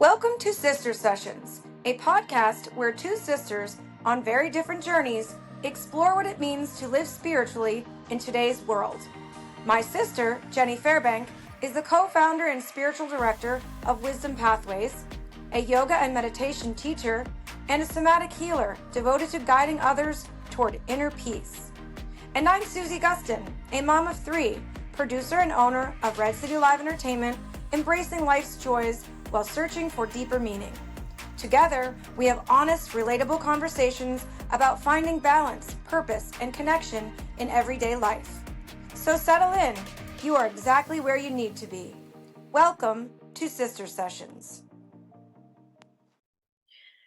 Welcome to Sister Sessions, a podcast where two sisters on very different journeys explore what it means to live spiritually in today's world. My sister, Jenny Fairbank, is the co-founder and spiritual director of Wisdom Pathways, a yoga and meditation teacher, and a somatic healer devoted to guiding others toward inner peace. And I'm Susie Gustin, a mom of three, producer and owner of Red City Live Entertainment, embracing life's joys while searching for deeper meaning. Together, we have honest, relatable conversations about finding balance, purpose, and connection in everyday life. So settle in. You are exactly where you need to be. Welcome to Sister Sessions.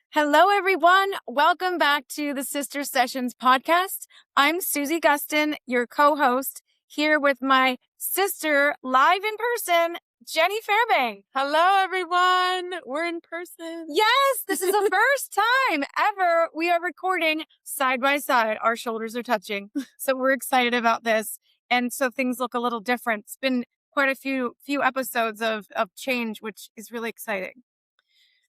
Hello, everyone. Welcome back to the Sister Sessions podcast. I'm Susie Gustin, your co-host, here with my sister live in person, Jenny Fairbank. Hello, everyone. We're in person. Yes, this is the first time ever we are recording side by side. Our shoulders are touching. So we're excited about this. And so things look a little different. It's been quite a few episodes of change, which is really exciting.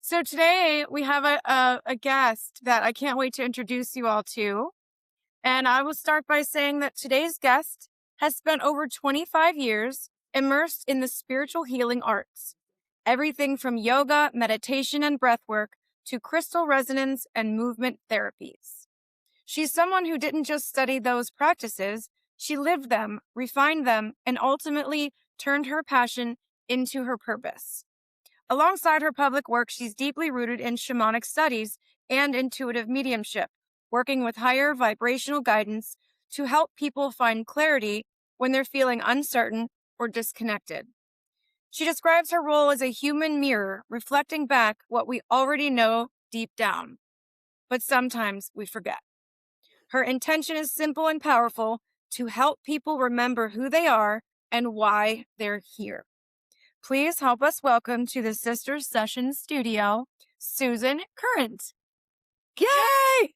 So today we have a guest that I can't wait to introduce you all to. And I will start by saying that today's guest has spent over 25 years immersed in the spiritual healing arts. Everything from yoga, meditation, and breathwork to crystal resonance and movement therapies. She's someone who didn't just study those practices, she lived them, refined them, and ultimately turned her passion into her purpose. Alongside her public work, she's deeply rooted in shamanic studies and intuitive mediumship, working with higher vibrational guidance to help people find clarity when they're feeling uncertain or disconnected. She describes her role as a human mirror, reflecting back what we already know deep down, but sometimes we forget. Her intention is simple and powerful: to help people remember who they are and why they're here. Please help us welcome to the Sister Sessions studio, Susan Currant. Yay!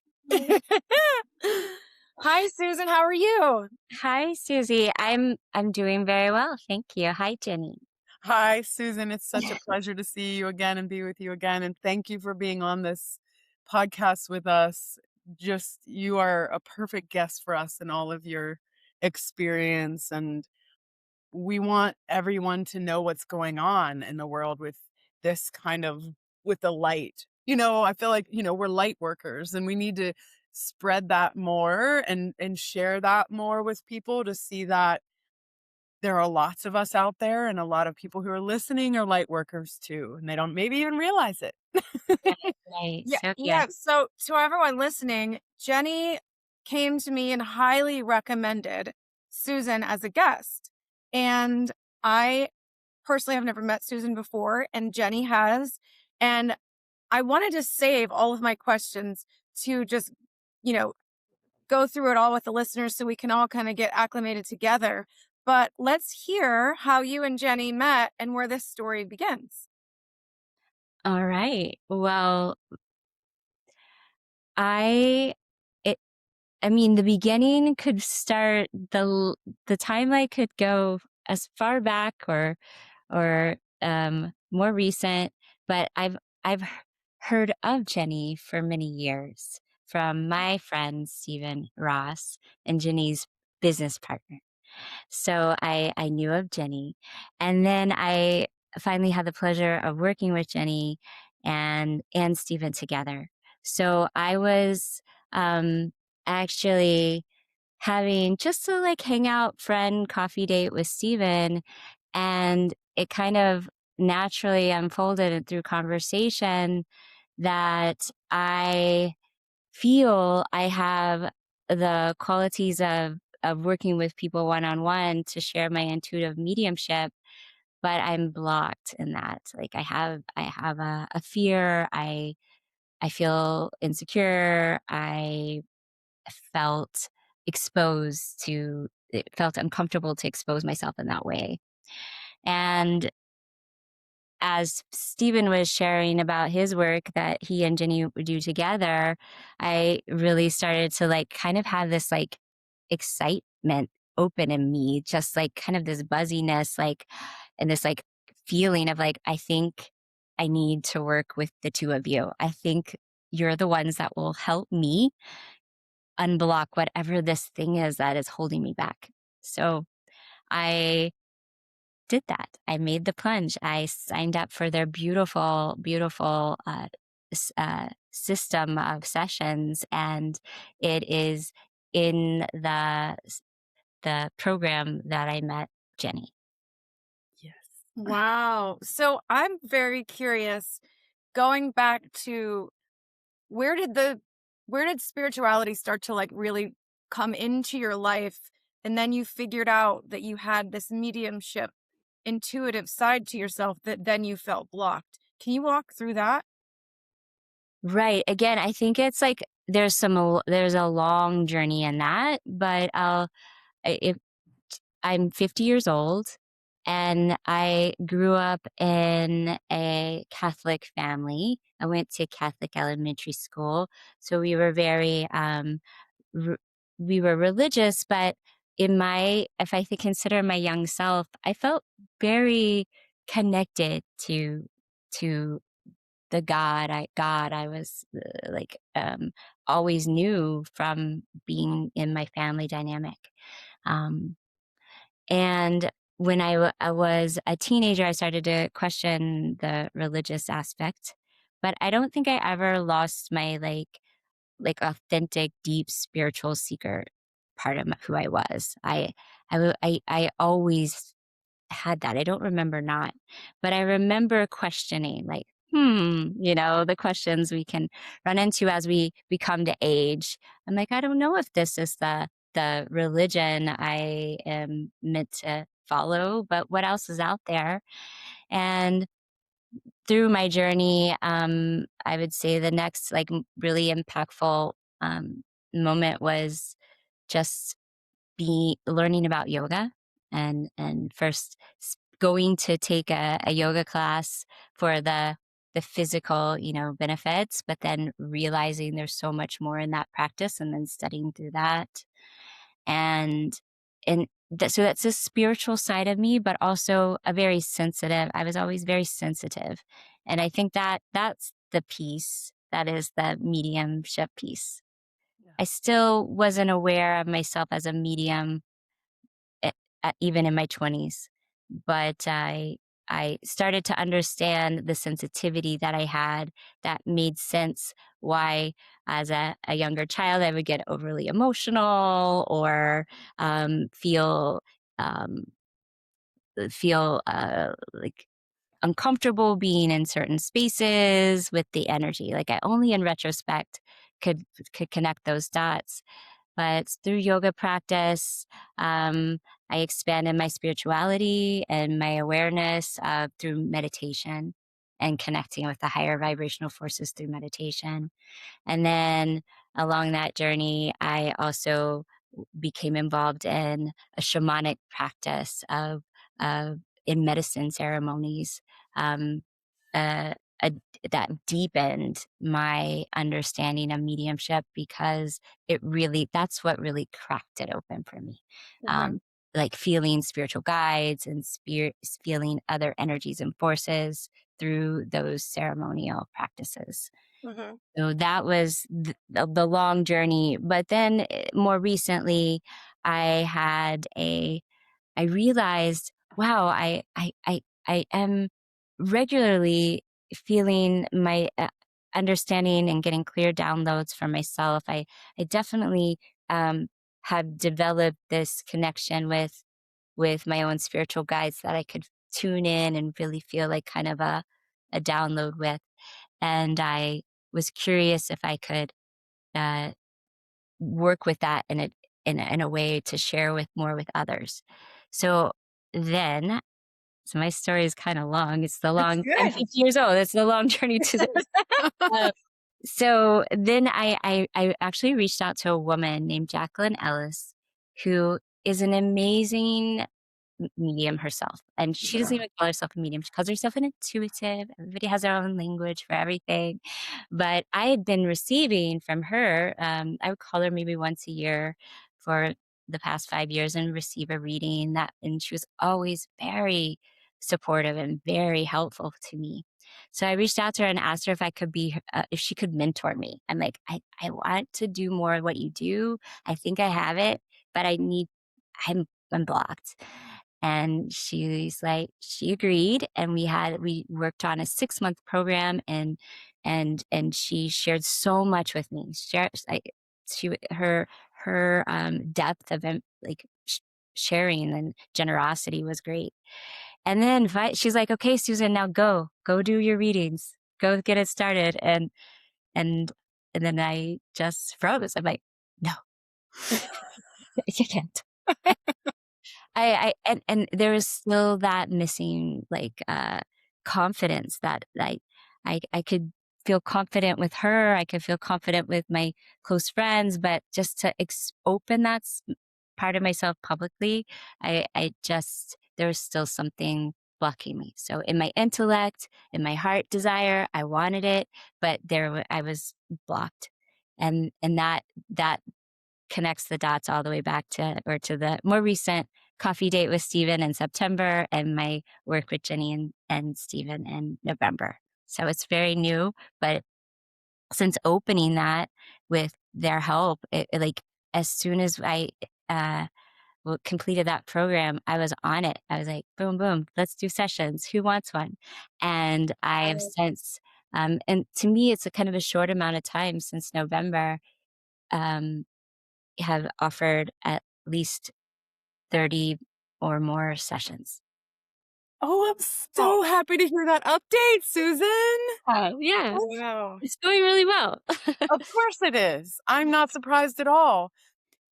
Hi, Susan. How are you? Hi, Susie. I'm doing very well. Thank you. Hi, Jenny. Hi, Susan. It's such a pleasure to see you again and be with you again. And thank you for being on this podcast with us. Just, you are a perfect guest for us and all of your experience. And we want everyone to know what's going on in the world with this with the light. I feel like, we're light workers and we need to spread that more and share that more with people to see that there are lots of us out there and a lot of people who are listening are light workers too. And they don't maybe even realize it. Right. Yeah. So to everyone listening, Jenny came to me and highly recommended Susan as a guest. And I personally have never met Susan before, and Jenny has. And I wanted to save all of my questions to just, go through it all with the listeners so we can all kind of get acclimated together. But let's hear how you and Jenny met and where this story begins. All right. Well, the beginning could start the timeline could go as far back or more recent, but I've heard of Jenny for many years from my friend Stephen Ross and Jenny's business partner. So I knew of Jenny, and then I finally had the pleasure of working with Jenny and Stephen together. So I was actually having just a hangout friend coffee date with Stephen, and it kind of naturally unfolded through conversation that I feel I have the qualities of working with people one-on-one to share my intuitive mediumship, but I'm blocked in that. I have a fear. I feel insecure. It felt uncomfortable to expose myself in that way. And as Stephen was sharing about his work that he and Jenny would do together, I really started to kind of have this excitement open in me, just kind of this buzziness, and this feeling of I think I need to work with the two of you. I think you're the ones that will help me unblock whatever this thing is that is holding me back. So I did that. I made the plunge. I signed up for their beautiful, beautiful system of sessions, and it is in the program that I met Jenny. Yes. Wow. So I'm very curious, going back to where did the where did spirituality start to like really come into your life? And then you figured out that you had this mediumship, intuitive side to yourself that then you felt blocked. Can you walk through that? Right. Again, I think it's like there's a long journey in that, but if I'm 50 years old and I grew up in a Catholic family. I went to Catholic elementary school, so we were very r- we were religious, but if I consider my young self, I felt very connected to the God I was always knew from being in my family dynamic. Um, and when I was a teenager, I started to question the religious aspect, but I don't think I ever lost my authentic, deep spiritual seeker part of who I was. I always had that. I don't remember not, but I remember questioning, like, the questions we can run into as we come to age. I'm like, I don't know if this is the religion I am meant to follow, but what else is out there? And through my journey, I would say the next really impactful moment was just be learning about yoga and first going to take a yoga class for the physical benefits, but then realizing there's so much more in that practice and then studying through that. And and so that's a spiritual side of me, but also I was always very sensitive, and I think that's the piece that is the mediumship piece. Yeah. I still wasn't aware of myself as a medium, e even in my 20s, but I started to understand the sensitivity that I had that made sense why, as a younger child, I would get overly emotional or, feel, um, like uncomfortable being in certain spaces with the energy. Like, I only in retrospect could connect those dots. But through yoga practice, I expanded my spirituality and my awareness through meditation and connecting with the higher vibrational forces through meditation. And then along that journey, I also became involved in a shamanic practice of in medicine ceremonies. Um, uh, a, that deepened my understanding of mediumship because that's what really cracked it open for me. Mhm. Um, like feeling spiritual guides and feeling other energies and forces through those ceremonial practices. Mhm. So that was the long journey. But then more recently, I had I realized, wow, I am regularly feeling my understanding and getting clear downloads for myself. I definitely um, have developed this connection with my own spiritual guides that I could tune in and really feel like kind of a download with. And I was curious if I could uh, work with that in a way to share with others. So then, so my story is kind of long. That's I'm good. 50 years old. It's the long journey to this. Uh, so then I actually reached out to a woman named Jacqueline Ellis, who is an amazing medium herself. And she doesn't even call herself a medium. She calls herself an intuitive. Everybody has their own language for everything. But I had been receiving from her, I would call her maybe once a year for the past 5 years and receive a reading and she was always very supportive and very helpful to me. So I reached out to her and asked her if I could if she could mentor me. I'm like, I want to do more of what you do. I think I have it, but I'm blocked. And she's like, she agreed. And we worked on a 6-month program, and she shared so much with me. Her depth of sharing and generosity was great. And then she's like, okay, Susan, now go do your readings, go get it started. And then I just froze. I'm like, no, you can't. And there was still that missing confidence that I could feel confident with her. I could feel confident with my close friends, but just to open that part of myself publicly, I just, there was still something blocking me. So in my intellect, in my heart desire, I wanted it, but I was blocked. And that connects the dots all the way back to the more recent coffee date with Stephen in September and my work with Jenny and Stephen in November. So it's very new, but since opening that with their help, as soon as I completed that program, I was on it. I was like, boom, boom, let's do sessions. Who wants one? And I have since, and to me, it's a kind of a short amount of time since November, have offered at least 30 or more sessions. Oh, I'm so happy to hear that update, Susan. Oh, yeah. Wow. It's going really well. Of course it is. I'm not surprised at all.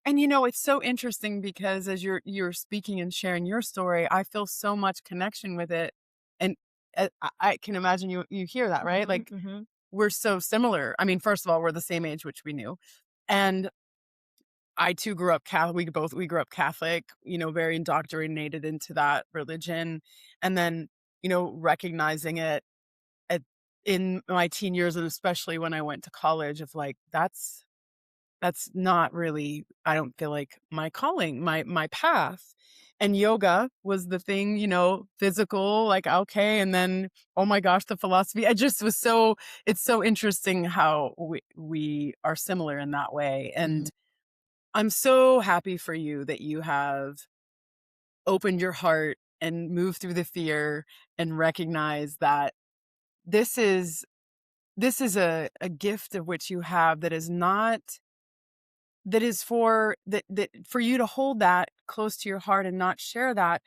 And it's so interesting because as you're speaking and sharing your story, I feel so much connection with it. And I can imagine you hear that, right? Like we're so similar. I mean, first of all, we're the same age, which we knew. And I too grew up Catholic. We grew up Catholic, very indoctrinated into that religion. And then, recognizing it in my teen years, and especially when I went to college, of like, that's not really, I don't feel like my calling, my path. And yoga was the thing, physical, like, okay. And then, oh my gosh, the philosophy. It's so interesting how we are similar in that way. And I'm so happy for you that you have opened your heart and moved through the fear and recognized that this is a gift of which you have that is not, that is for that for you to hold that close to your heart and not share that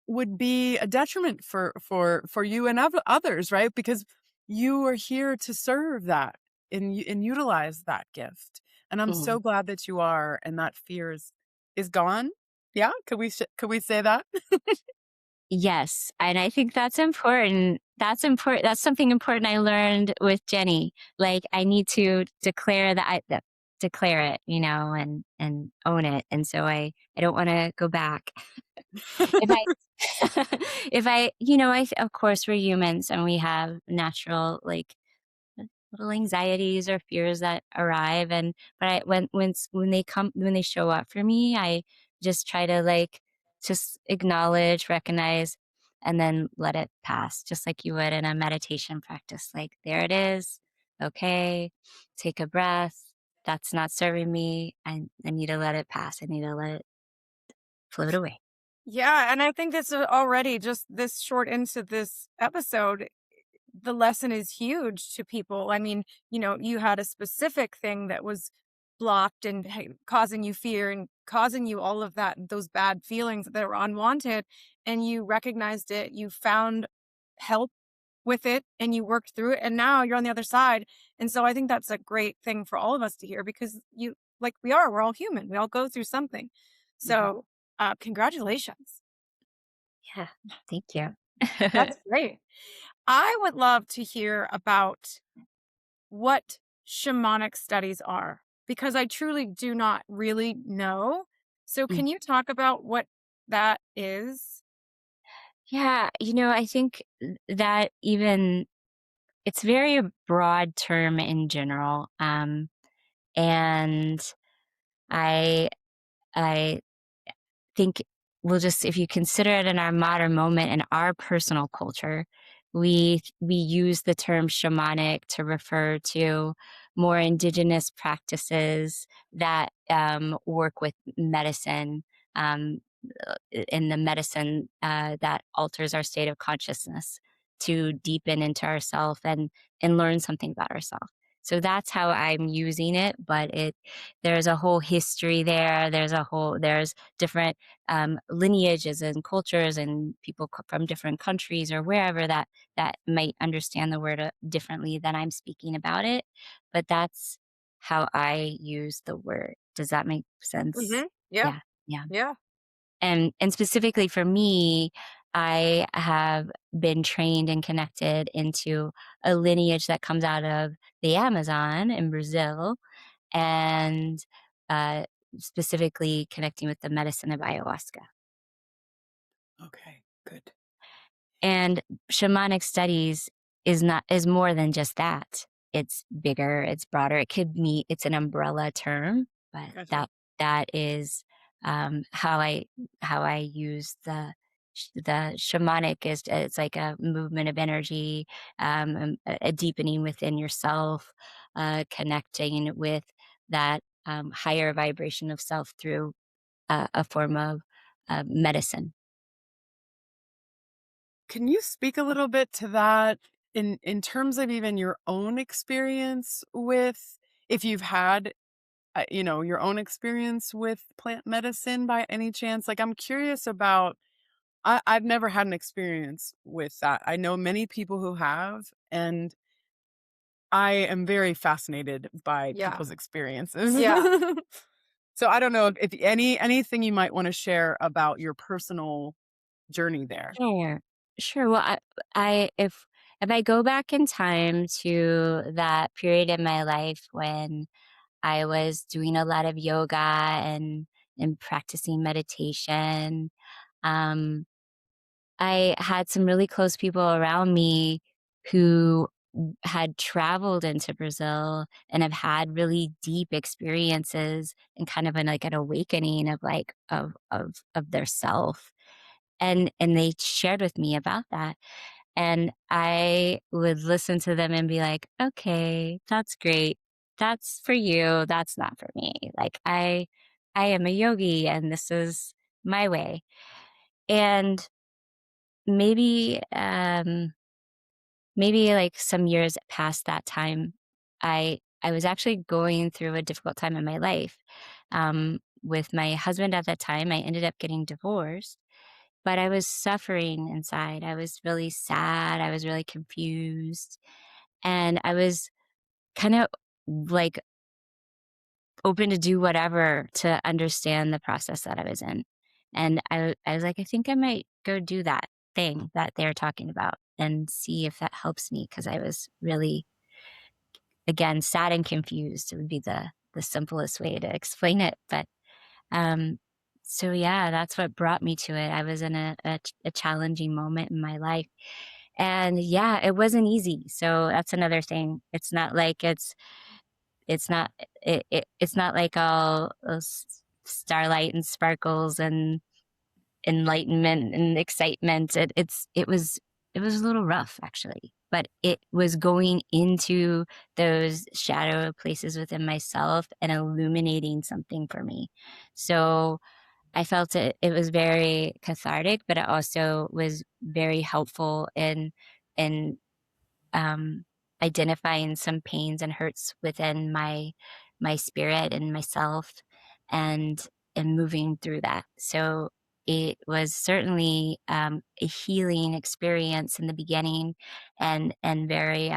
would be a detriment for you and others, right? Because you are here to serve that and utilize that gift. And I'm so glad that you are, and that fear is gone. Yeah, could we say that? Yes, and I think that's important. That's important. That's something important I learned with Jenny. Like, I need to declare declare it, and own it. And so I don't want to go back. If I if of course we're humans and we have natural little anxieties or fears that arrive, but when they show up for me, I just try to just acknowledge, recognize, and then let it pass, just like you would in a meditation practice. Like, there it is. Okay, take a breath. That's not serving me. I need to let it pass. I need to let it float away. Yeah, and I think this already just this short into this episode, the lesson is huge to people. I mean, you had a specific thing that was blocked and causing you fear and causing you all of those bad feelings that were unwanted, and you recognized it, you found help with it, and you worked through it, and now you're on the other side. And so I think that's a great thing for all of us to hear, because we're all human. We all go through something. So, congratulations. Yeah, thank you. That's great. I would love to hear about what shamanic studies are, because I truly do not really know. So Mm. can you talk about what that is? Yeah, I think that even it's very a broad term in general. And I I think we'll just, if you consider it in our modern moment in our personal culture, we use the term shamanic to refer to more indigenous practices that work with medicine, um, in the medicine that alters our state of consciousness to deepen into ourself and learn something about ourselves. So that's how I'm using it, but there's a whole history there. There's different lineages and cultures and people from different countries or wherever that might understand the word differently than I'm speaking about it. But that's how I use the word. Does that make sense? Yeah. Yeah, yeah. Yeah. And specifically for me, I have been trained and connected into a lineage that comes out of the Amazon in Brazil, and uh, specifically connecting with the medicine of ayahuasca. Okay, good. And shamanic studies is more than just that. It's bigger, it's broader. It's an umbrella term, but Gotcha. that is how I use the shamanic is it's like a movement of energy, a deepening within yourself, connecting with that higher vibration of self through a form of medicine. Can you speak a little bit to that in terms of even your own experience with, if you've had, your own experience with plant medicine by any chance? Like, I'm curious about. I've never had an experience with that. I know many people who have, and I am very fascinated by Yeah. people's experiences. Yeah. So I don't know if anything you might want to share about your personal journey there. Sure. Sure. Well, if I go back in time to that period in my life when I was doing a lot of yoga and practicing meditation, um, I had some really close people around me who had traveled into Brazil and have had really deep experiences and kind of an awakening of their self, and they shared with me about that, and I would listen to them and be like, "Okay, that's great. That's for you. That's not for me. Like, I am a yogi, and this is my way." And maybe, maybe, like, some years past that time, I was actually going through a difficult time in my life. With my husband at that time, I ended up getting divorced, but I was suffering inside. I was really sad, I was really confused, and I was kinda, like, open to do whatever to understand the process that I was in. And I was like, "I think I might go do that thing that they're talking about and see if that helps me," because I was really, again, sad and confused. It would be the simplest way to explain it, but, um, so yeah, that's what brought me to it. I was in a challenging moment in my life, and yeah, it wasn't easy, so that's another thing. It's not it's not like all, starlight and sparkles and enlightenment and excitement. It was a little rough, actually, but it was going into those shadow places within myself and illuminating something for me. So, I felt it was very cathartic, but it also was very helpful in um, identifying some pains and hurts within my spirit and myself, and moving through that. So it was certainly a healing experience in the beginning, and very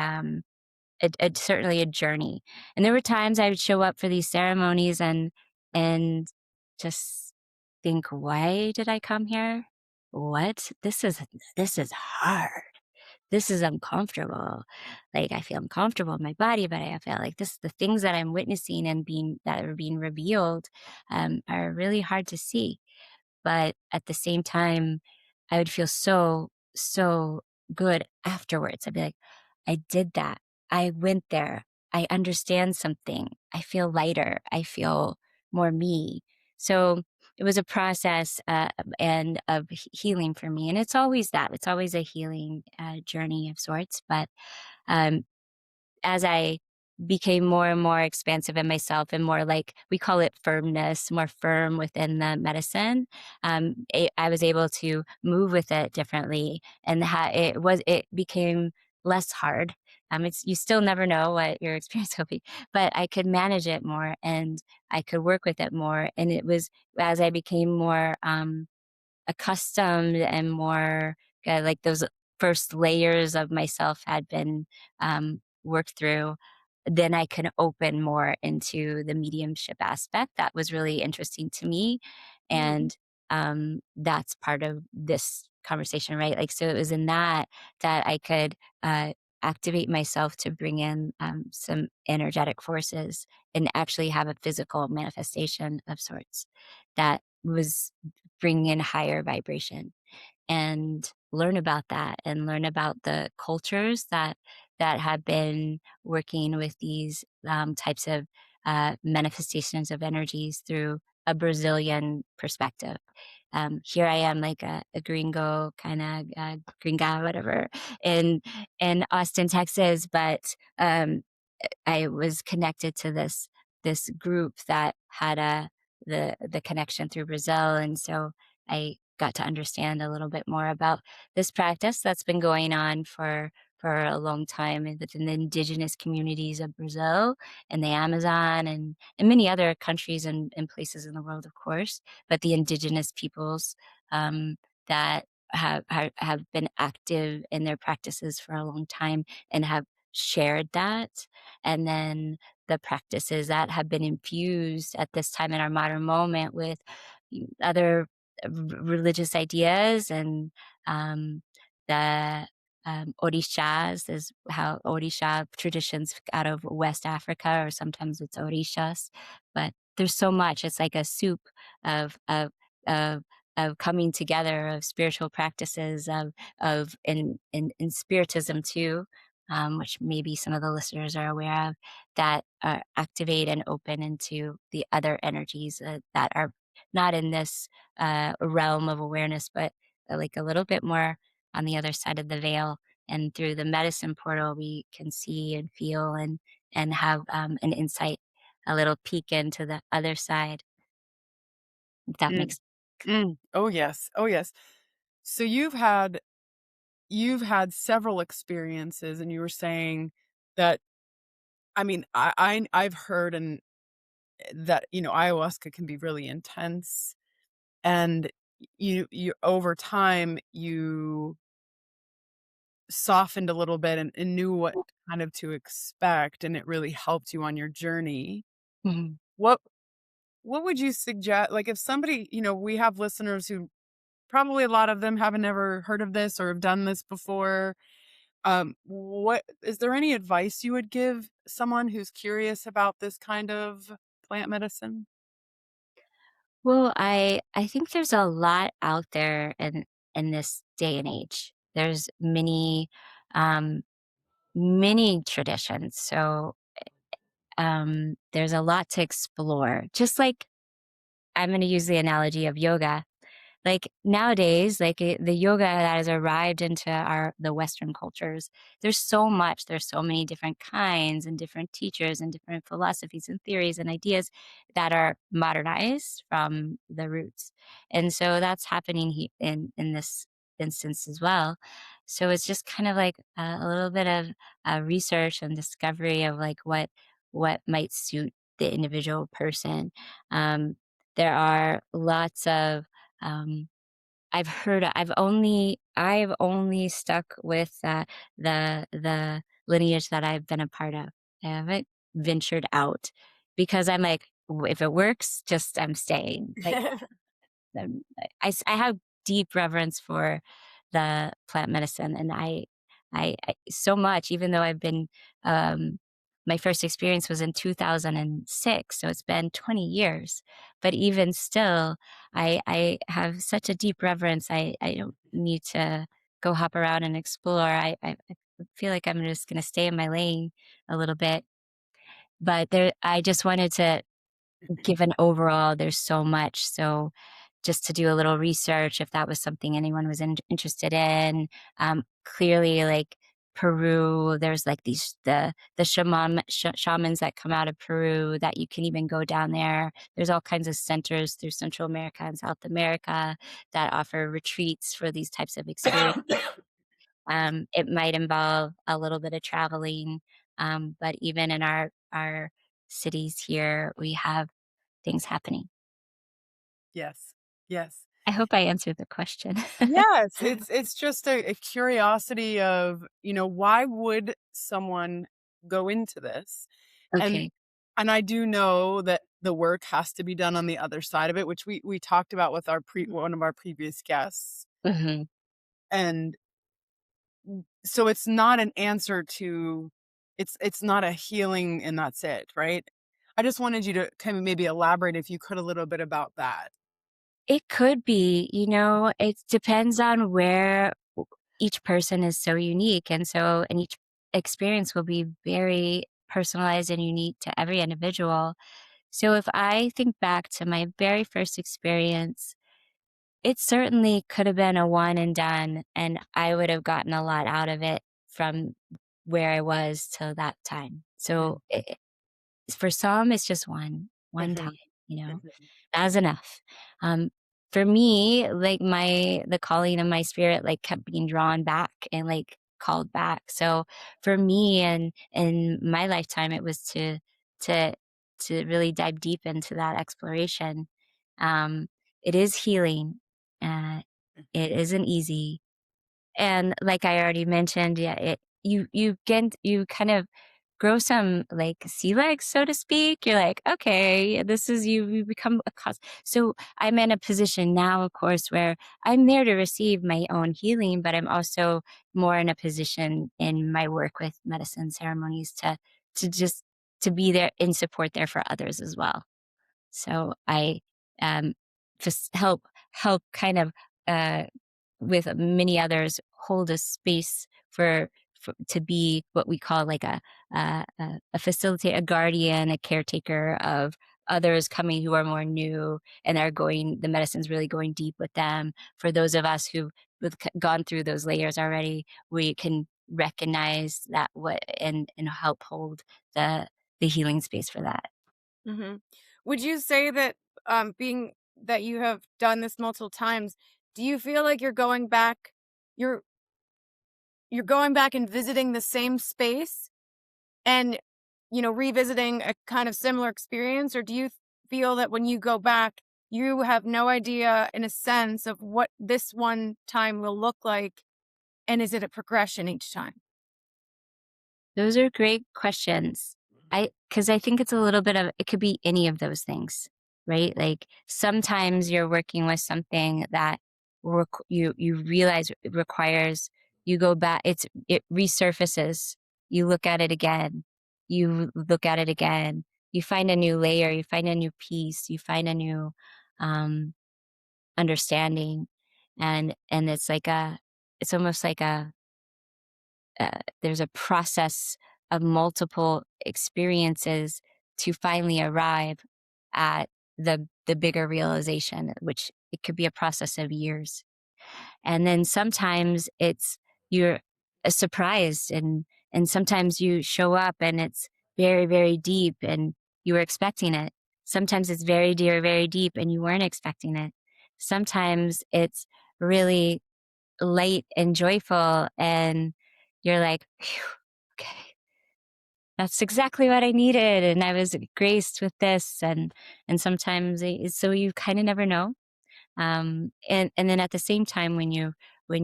certainly a journey. And there were times I would show up for these ceremonies and just think, why did I come here? What? This is hard. This is uncomfortable. Like, I feel uncomfortable in my body, but I feel like the things that I'm witnessing and that are being revealed are really hard to see. But at the same time, I would feel so, so good afterwards. I'd be like, I did that. I went there. I understand something. I feel lighter. I feel more me. So it was a process and of healing for me. And it's always that. It's always a healing journey of sorts. But um, as I became more and more expansive in myself and more like we call it firmness, more firm within the medicine, I was able to move with it differently, and it became less hard. It's you still never know what your experience will be, but I could manage it more and I could work with it more. And it was as I became more accustomed and more like those first layers of myself had been worked through, then I can open more into the mediumship aspect. That was really interesting to me. Mm, And that's part of this conversation, right? Like, so it was in that I could activate myself to bring in some energetic forces and actually have a physical manifestation of sorts that was bringing in higher vibration and learn about that and learn about the cultures that have been working with these types of manifestations of energies through a Brazilian perspective. Here I am, like a gringo kind of gringa, whatever, in Austin, Texas, but I was connected to this group that had the connection through Brazil, and so I got to understand a little bit more about this practice that's been going on for a long time within the indigenous communities of Brazil and the Amazon and many other countries and places in the world, of course, but the indigenous peoples that have been active in their practices for a long time and have shared that. And then the practices that have been infused at this time in our modern moment with other religious ideas and um, the orishas is how orisha traditions out of West Africa, or sometimes it's orishas, but there's so much. It's like a soup of of of of coming together of spiritual practices of in spiritism too, which maybe some of the listeners are aware of, that activate and open into the other energies that are not in this realm of awareness, but like a little bit more on the other side of the veil. And through the medicine portal, we can see and feel and have an insight, a little peek into the other side. If that mm, makes Oh, yes. Oh, yes. So you've had several experiences, and you were saying that I mean, I've heard and that, ayahuasca can be really intense, and you over time, you softened a little bit and knew what kind of to expect, and it really helped you on your journey. Mhm. What what would you suggest, like, if somebody, we have listeners who probably a lot of them haven't ever heard of this or have done this before. What is there any advice you would give someone who's curious about this kind of plant medicine? Well, I think there's a lot out there in this day and age. There's um, many traditions. So there's a lot to explore. Just like I'm going to use the analogy of yoga. Like nowadays, like the yoga that has arrived into the Western cultures, there's so many different kinds and different teachers and different philosophies and theories and ideas that are modernized from the roots. And so that's happening in this instance as well. So it's just kind of like a little bit of research and discovery of like what might suit the individual person. Um, there are lots of um, I've only stuck with the lineage that I've been a part of. I haven't ventured out because I'm like, if it works, just I'm staying. Like I have deep reverence for the plant medicine, and I so much, even though I've been, my first experience was in 2006, so it's been 20 years. But even still, I have such a deep reverence. I don't need to go hop around and explore. I feel like I'm just going to stay in my lane a little bit. But I just wanted to given overall, there's so much. So just to do a little research, if that was something anyone was interested in, clearly like Peru, there's like the shamans that come out of Peru that you can even go down there. There's all kinds of centers through Central America and South America that offer retreats for these types of experiences. It might involve a little bit of traveling, but even in our cities here, we have things happening. Yes. Yes. I hope I answered the question. Yes, it's just a curiosity of, why would someone go into this? And Okay. and I do know that the work has to be done on the other side of it, which we talked about with our one of our previous guests. Mhm. And so it's not an answer to it's not a healing and that's it, right? I just wanted you to kind of maybe elaborate if you could a little bit about that. It could be, it depends on where each person is so unique. And each experience will be very personalized and unique to every individual. So if I think back to my very first experience, it certainly could have been a one and done, and I would have gotten a lot out of it from where I was till that time. So for some, it's just one time, Mhm. you know, Mhm. that's enough. Um, for me, like the calling of my spirit, like kept being drawn back and like called back. So for me and in my lifetime, it was to, to really dive deep into that exploration. Um, it is healing. Uh, it isn't easy. And like I already mentioned, yeah, you kind of grow some like sea legs, so to speak. You're like, okay, this is you become a cause. So I'm in a position now, of course, where I'm there to receive my own healing, but I'm also more in a position in my work with medicine ceremonies to just to be there in support there for others as well. So I um just help kind of uh with many others hold a space for to be what we call like a facilitator, a guardian, a caretaker of others coming who are more new and are going the medicine's really going deep with them. For those of us who've gone through those layers already, we can recognize that what and help hold the the healing space for that. Mhm. Would you say that, being that you have done this multiple times, do you feel like you're you're going back and visiting the same space and, revisiting a kind of similar experience? Or do you feel that when you go back, you have no idea in a sense of what this one time will look like? And is it a progression each time? Those are great questions. Because I think it's a little bit of it could be any of those things, right? Like sometimes you're working with something that you realize it requires you go back. It resurfaces. You look at it again. You look at it again. You find a new layer. You find a new piece. You find a new um, understanding, and it's almost like there's a process of multiple experiences to finally arrive at the bigger realization, which it could be a process of years. And then sometimes it's you're surprised, and sometimes you show up and it's very very deep and you were expecting it. Sometimes it's very dear, very deep and you weren't expecting it. Sometimes it's really light and joyful and you're like, "Phew, okay, that's exactly what I needed, and I was graced with this," and sometimes so you kind of never know. And then at the same time, when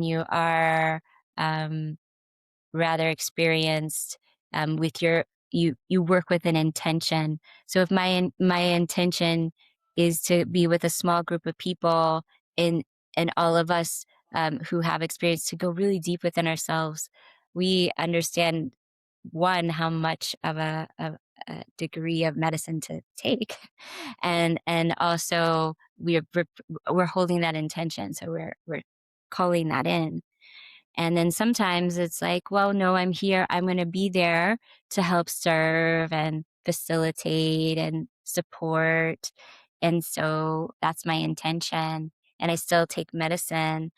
you are um, rather experienced with you work with an intention. So if my intention is to be with a small group of people and all of us who have experience to go really deep within ourselves, we understand one how much of a degree of medicine to take, and also we're holding that intention, so we're calling that in. And then sometimes it's like, well, no, I'm here. I'm going to be there to help serve and facilitate and support. And so that's my intention. And I still take medicine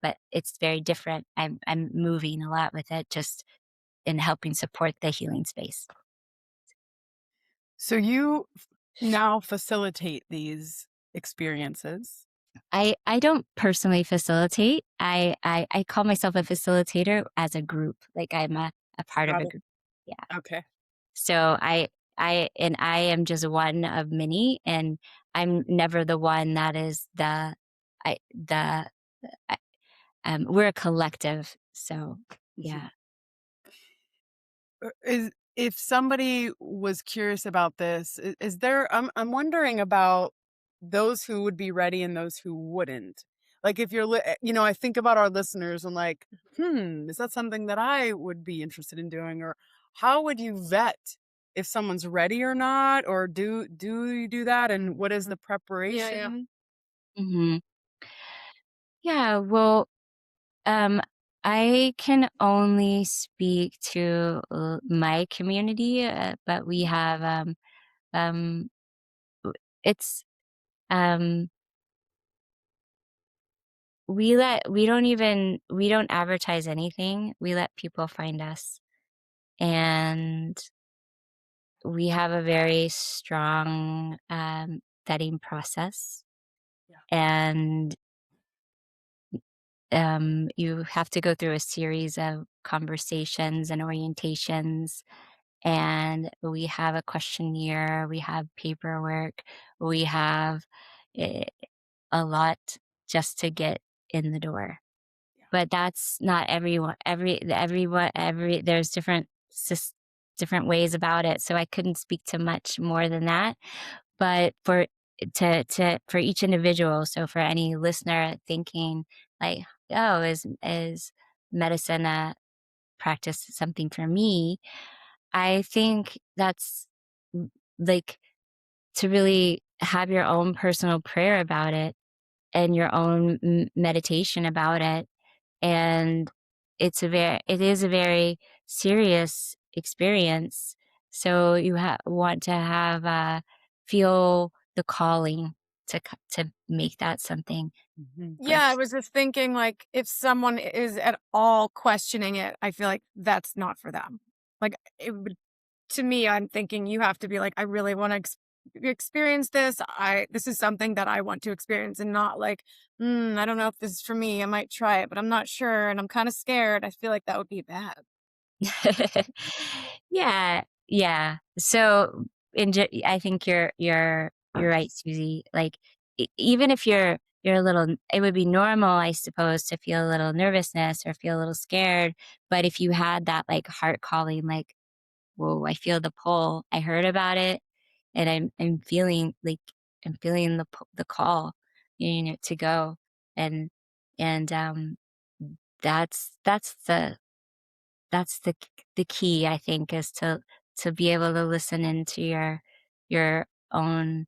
but it's very different. I'm moving a lot with it just in helping support the healing space. So you now facilitate these experiences. I don't personally facilitate. I call myself a facilitator as a group. Like I'm a part of Got a it. group. Yeah. Okay. So I am just one of many, and I'm never the one that is I the I, we're a collective. So yeah. Is if somebody was curious about this, is there I'm wondering about those who would be ready and those who wouldn't. Like if I think about our listeners and like, is that something that I would be interested in doing? Or how would you vet if someone's ready or not? Or do you do that? And what is the Yeah, yeah. preparation? Hmm. Yeah. Well, Um, I can only speak to my community, but we have um, it's um, we don't advertise anything. We let people find us, and we have a very strong vetting process, Yeah. and you have to go through a series of conversations and orientations, and we have a questionnaire, we have paperwork, we have eh, a lot just to get in the door. But that's not everyone. There's different ways about it. So I couldn't speak to much more than that. But for each individual, so for any listener thinking like, oh, is medicine a practice something for me? I think that's like to really have your own personal prayer about it and your own meditation about it. And it is a very serious experience. So you want to have, feel the calling to make that something Mhm. Yeah, I first. was just thinking like if someone is at all questioning it, I feel like that's not for them. Like it would to me, I'm thinking you have to be like, I really want to experience this. This is something that I want to experience, and not like, I don't know if this is for me. I might try it, but I'm not sure, and I'm kind of scared. I feel like that would be bad. Yeah, yeah. So, I think you're right, Susie. Like, even if you're a little, it would be normal, I suppose, to feel a little nervousness or feel a little scared. But if you had that like heart calling, like, whoa, I feel the pull. I heard about it, and I'm feeling the call, to go, and and that's the key, I think, is to be able to listen into your own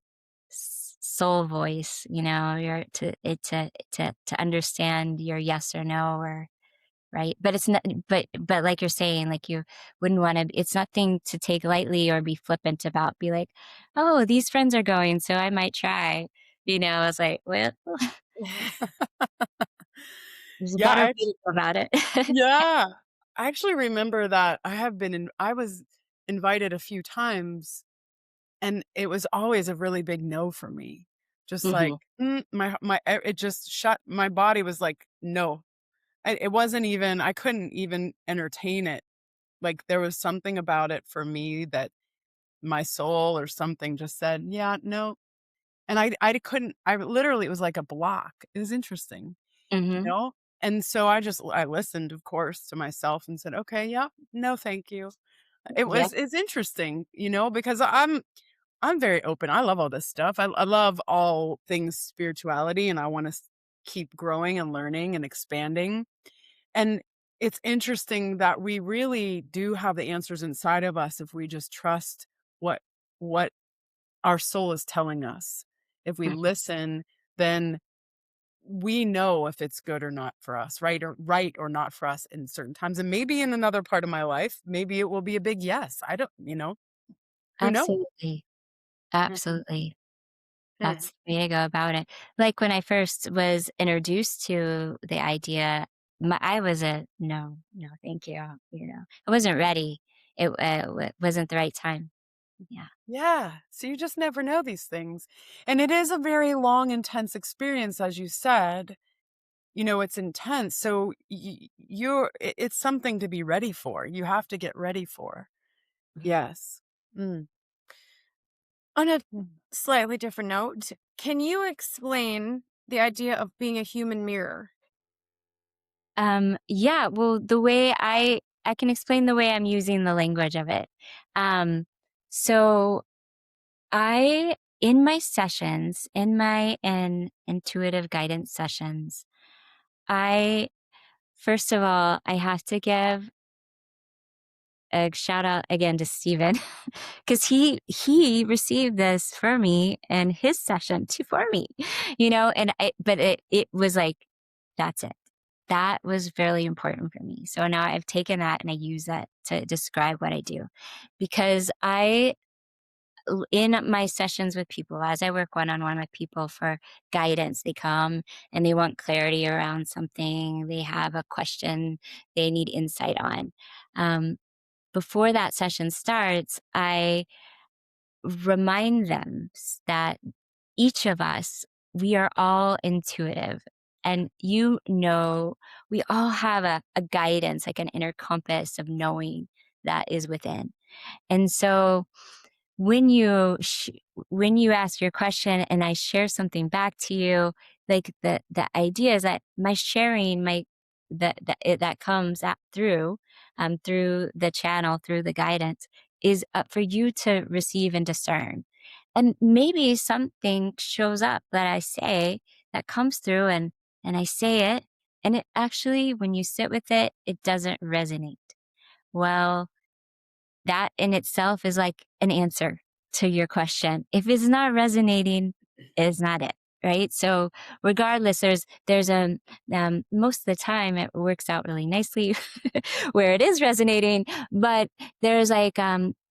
soul voice, your to understand your yes or no, or right. But it's not, but like you're saying, like you wouldn't want to, it's nothing to take lightly or be flippant about. Be like, oh, these friends are going, so I might try. It's like, well, there's a Yeah, better way to go about it. yeah. I actually remember that I was invited a few times and it was always a really big no for me. Just like, Hmm. it just shut my body was like, no. It wasn't even I couldn't even entertain it. Like there was something about it for me that my soul or something just said, yeah, no. And I couldn't I literally it was like a block. It was interesting. You Hmm. know? And so I listened, of course, to myself and said, "Okay, yeah, no, thank you." Yeah. It's interesting, because I'm very open. I love all this stuff. I love all things spirituality, and I wanna keep growing and learning and expanding. And it's interesting that we really do have the answers inside of us if we just trust what our soul is telling us. If we listen, then we know if it's good or not for us, right or not for us in certain times. And maybe in another part of my life, maybe it will be a big yes. I don't. Who knows? Absolutely. Mhm. Absolutely. Mhm. That's the way to go about it. Like when I first was introduced to the idea, I was a no, no, thank you. I wasn't ready. It wasn't the right time. Yeah. Yeah. So you just never know these things. And it is a very long, intense experience, as you said. It's intense. So it's something to be ready for. You have to get ready for. Yes. Mm. On a slightly different note, can you explain the idea of being a human mirror? Yeah, well, I can explain the way I'm using the language of it. So I in my sessions, in my intuitive guidance sessions, I first of all, I have to give a shout out again to Steven because he received this for me in his session too for me, and it was like, that's it. That was very important for me. So now I've taken that and I use that to describe what I do because in my sessions with people, as I work one on one with people for guidance, they come and they want clarity around something. They have a question they need insight on. Um, Before that session starts, I remind them that each of us, we are all intuitive. And we all have a guidance, like an inner compass of knowing that is within. And so when when you ask your question and I share something back to you, like the idea is that my sharing, that comes through the channel, through the guidance, is up for you to receive and discern. And maybe something shows up that I say that comes through, and I say it, and it actually, when you sit with it, it doesn't resonate. Well, that in itself is like an answer to your question. If it's not resonating, it's not it, right? So regardless, there's most of the time it works out really nicely where it is resonating, but there's like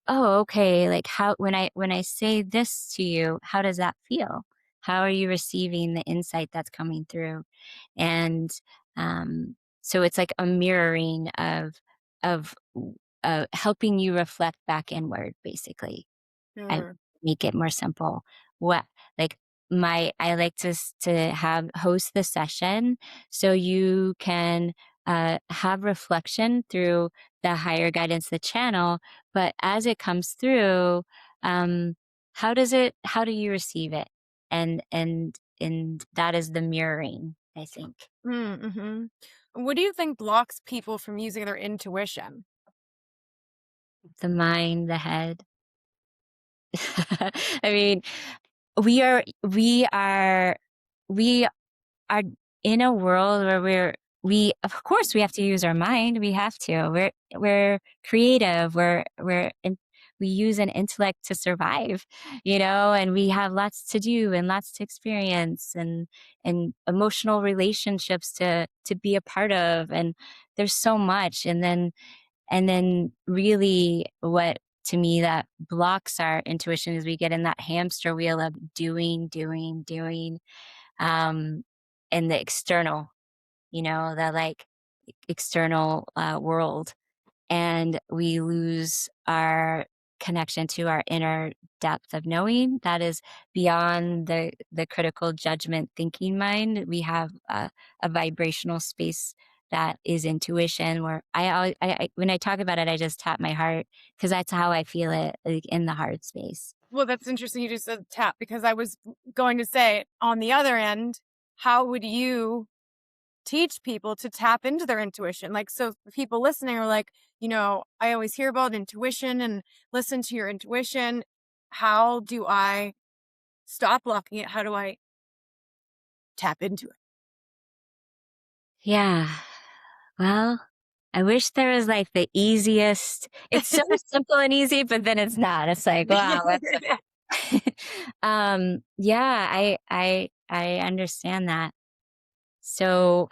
oh, okay, like how when I say this to you, how does that feel? How are you receiving the insight that's coming through? And so it's like a mirroring of helping you reflect back inward, basically, and Sure. make it more simple. What like I like to have host the session so you can have reflection through the higher guidance, the channel, but as it comes through, um, how do you receive it? And that is the mirroring, I think. Mm-hmm. What do you think blocks people from using their intuition? The mind, the head. I mean, we are we are we are in a world where we of course we have to use our mind. We have to. We're creative. We use an intellect to survive, and we have lots to do and lots to experience and emotional relationships to be a part of. And there's so much. And then really what to me that blocks our intuition is we get in that hamster wheel of doing, doing, doing, um, in the external, the like external world. And we lose our connection to our inner depth of knowing that is beyond the critical judgment thinking mind. We have a vibrational space that is intuition, where when I talk about it, I just tap my heart because that's how I feel it, like in the heart space. Well, that's interesting you just said tap because I was going to say on the other end, how would you teach people to tap into their intuition? Like, so people listening are like, I always hear about intuition and listen to your intuition. How do I stop blocking it? How do I tap into it? Yeah. Well, I wish there was like the easiest. It's so simple and easy, but then it's not. It's like, wow, yeah, I understand that. So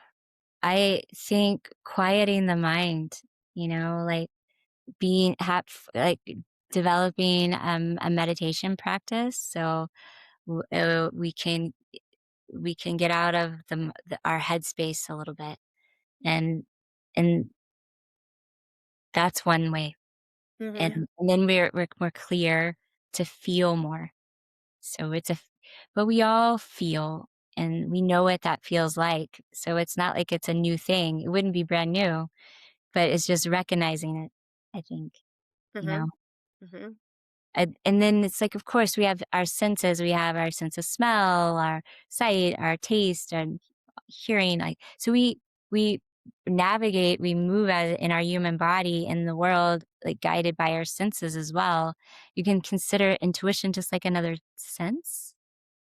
I think quieting the mind, like being like developing a meditation practice, so we can get out of our headspace a little bit, and and that's one way. Mm-hmm. And then we're more clear to feel more. So but we all feel, and we know what that feels like. So it's not like it's a new thing. It wouldn't be brand new, but it's just recognizing it, I think, you Mm-hmm. know? Mm-hmm. And then it's like, of course, we have our senses. We have our sense of smell, our sight, our taste, and hearing. Like, so we navigate, we move in our human body in the world, like guided by our senses as well. You can consider intuition just like another sense,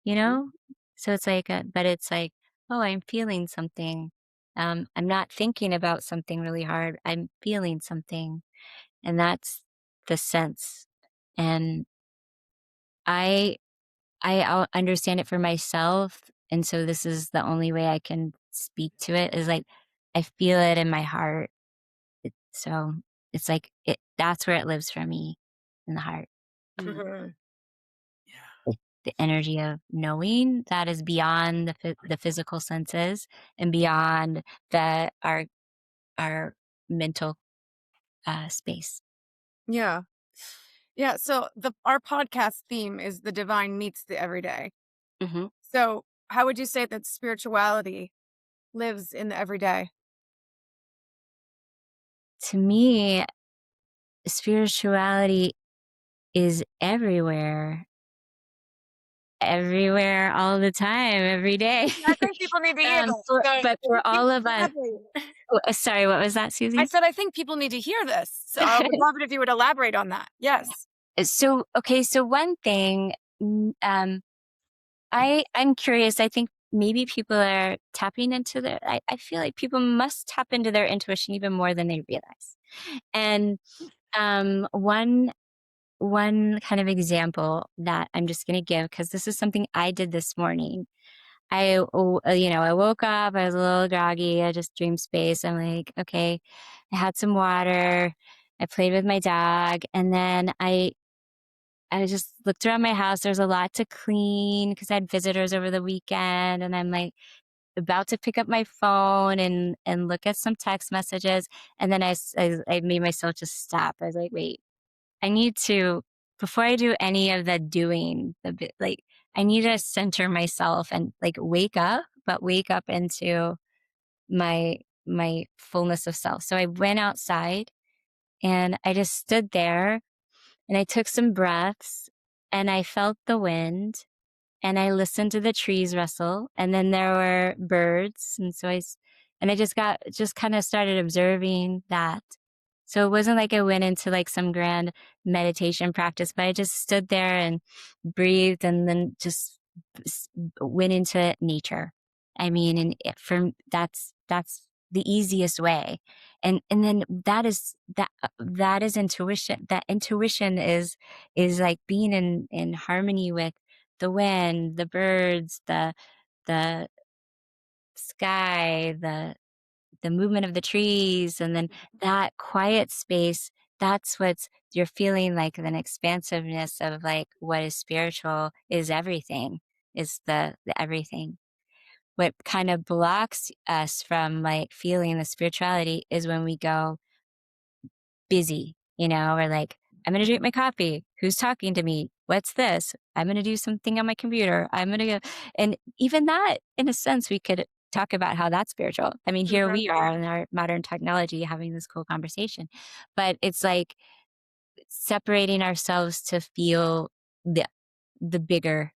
you know? So it's like, but it's like, oh, I'm feeling something. I'm not thinking about something really hard. I'm feeling something, and that's the sense. And I understand it for myself, and so this is the only way I can speak to it is like I feel it in my heart. So it's like that's where it lives for me, in the heart. Mm. Mm-hmm. Yeah. The energy of knowing that is beyond the physical senses and beyond our mental space. Yeah. Yeah. So our podcast theme is the divine meets the everyday. Hmm. So how would you say that spirituality lives in the everyday? To me, spirituality is everywhere, all the time, every day. I think people need to hear this. So But for all of us, elaborate. sorry, what was that, I Susie? said I think people need to hear this. So I would love it if you would elaborate on that. Yes. So, okay, so one thing, I'm curious. I think maybe people are tapping into I feel like people must tap into their intuition even more than they realize. And one kind of example that I'm just going to give, because this is something I did this morning. I woke up, I was a little groggy, I just dream space. I'm like, okay, I had some water, I played with my dog, and then I just looked around my house. There's a lot to clean because I had visitors over the weekend, and I'm like about to pick up my phone and look at some text messages, and then I made myself just stop. I was like, wait, I need to, before I do any of the doing, I need to center myself and like wake up into my fullness of self. So I went outside and I just stood there and I took some breaths and I felt the wind and I listened to the trees rustle, and then there were birds, and and I just kind of started observing that. So it wasn't like I went into like some grand meditation practice, but I just stood there and breathed, and then just went into nature. I mean, and that's the easiest way, and then that is intuition. That intuition is like being in harmony with the wind, the birds, the sky, the movement of the trees, and then that quiet space, that's what's you're feeling like an expansiveness of like what is spiritual is everything, is the everything. What kind of blocks us from like feeling the spirituality is when we go busy, or like, I'm going to drink my coffee. Who's talking to me? What's this? I'm going to do something on my computer. I'm going to go. And even that, in a sense, we could talk about how that's spiritual. I mean, here Mhm. we are in our modern technology having this cool conversation, but it's like separating ourselves to feel the, the bigger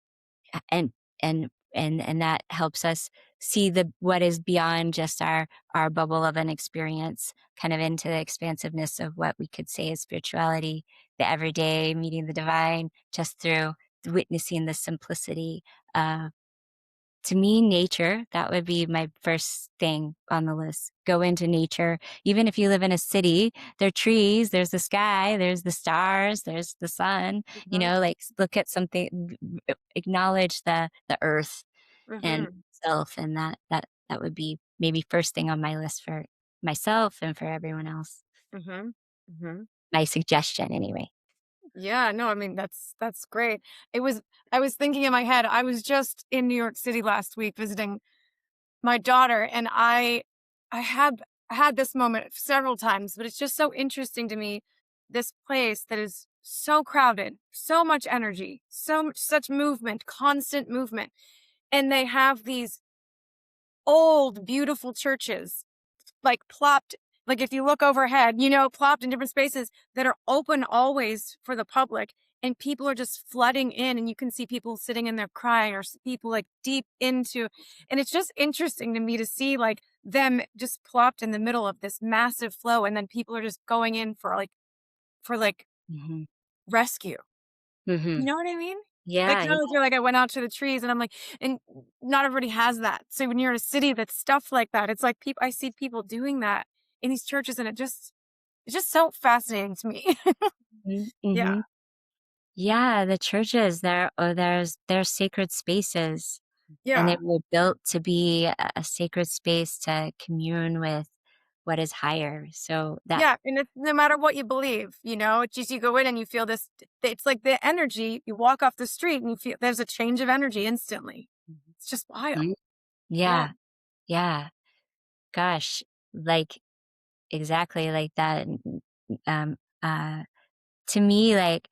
and and and that helps us see the what is beyond just our bubble of an experience, kind of into the expansiveness of what we could say is spirituality, the everyday meeting the divine just through witnessing the simplicity. To me, nature, that would be my first thing on the list. Go into nature. Even if you live in a city, there are trees, there's the sky, there's the stars, there's the sun, Mhm. like look at something, acknowledge the earth and Mhm. self. And that would be maybe first thing on my list for myself and for everyone else. Mhm. Mhm. My suggestion anyway. Yeah, no, I mean that's great. I was thinking in my head, I was just in New York City last week visiting my daughter, and I have had this moment several times, but it's just so interesting to me, this place that is so crowded, so much energy, such movement, constant movement. And they have these old, beautiful churches like plopped, like if you look overhead, plopped in different spaces that are open always for the public. And people are just flooding in, and you can see people sitting in there crying, or people like deep into. And it's just interesting to me to see like them just plopped in the middle of this massive flow. And then people are just going in for Hmm. rescue. Hmm. You know what I mean? Like, Yeah, kind yeah. of feel like I went out to the trees, and I'm like, and not everybody has that. So when you're in a city that's stuff like that, it's like I see people doing that in these churches, and it's just so fascinating to me. Yeah. Mm-hmm. Yeah, the churches, they're sacred spaces, and they Yeah. were built to be a sacred space to commune with what is higher. So that Yeah. And it's no matter what you believe, it's just you go in and you feel this, it's like the energy, you walk off the street and you feel there's a change of energy instantly. It's just wild. Mm, Yeah. yeah, yeah. Gosh, like exactly like that. Um, uh, to me, like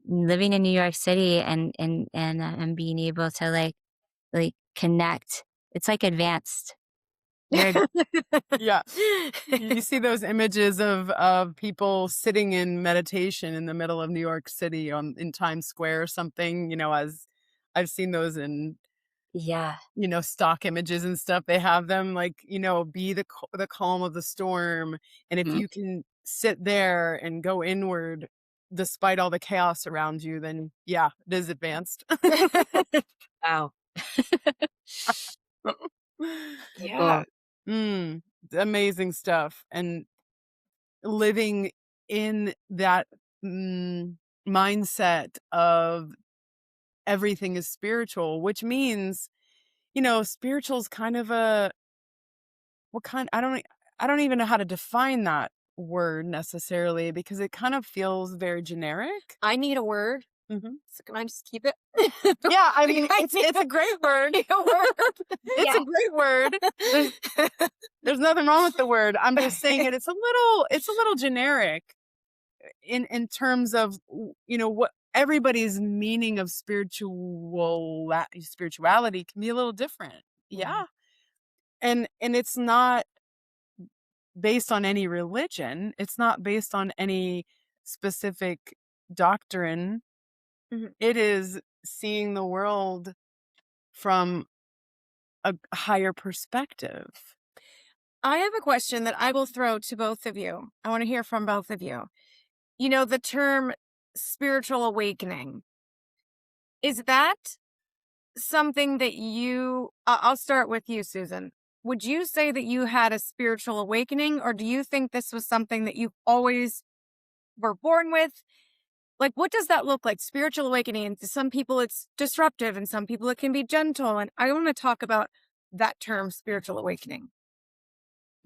living in New York City and being able to like connect. It's like advanced. You're Yeah. You see those images of people sitting in meditation in the middle of New York City in Times Square or something, as I've seen those in, yeah. stock images and stuff. They have them like, be the calm of the storm. And if Mhm. you can sit there and go inward despite all the chaos around you, then yeah, it is advanced. Wow. Yeah. Cool. Mm, amazing stuff. And living in that mindset of everything is spiritual, which means, spiritual is kind of a what kind I don't even know how to define that word necessarily because it kind of feels very generic. I need a word. Mhm. So can I just keep it? Yeah, I mean, I it's a great word. need a word. It's a Yeah. great word. There's there's nothing wrong with the word. I'm just saying it's a little generic in terms of what everybody's meaning of spirituality can be a little different. Mhm. Yeah. And it's not based on any religion. It's not based on any specific doctrine. Mhm. It is seeing the world from a higher perspective. I have a question that I will throw to both of you. I want to hear from both of you. The term spiritual awakening, is that something that I'll start with you, Susan. Would you say that you had a spiritual awakening, or do you think this was something that you always were born with? Like, what does that look like? Spiritual awakening. And to some people, it's disruptive, and some people, it can be gentle. And I want to talk about that term, spiritual awakening.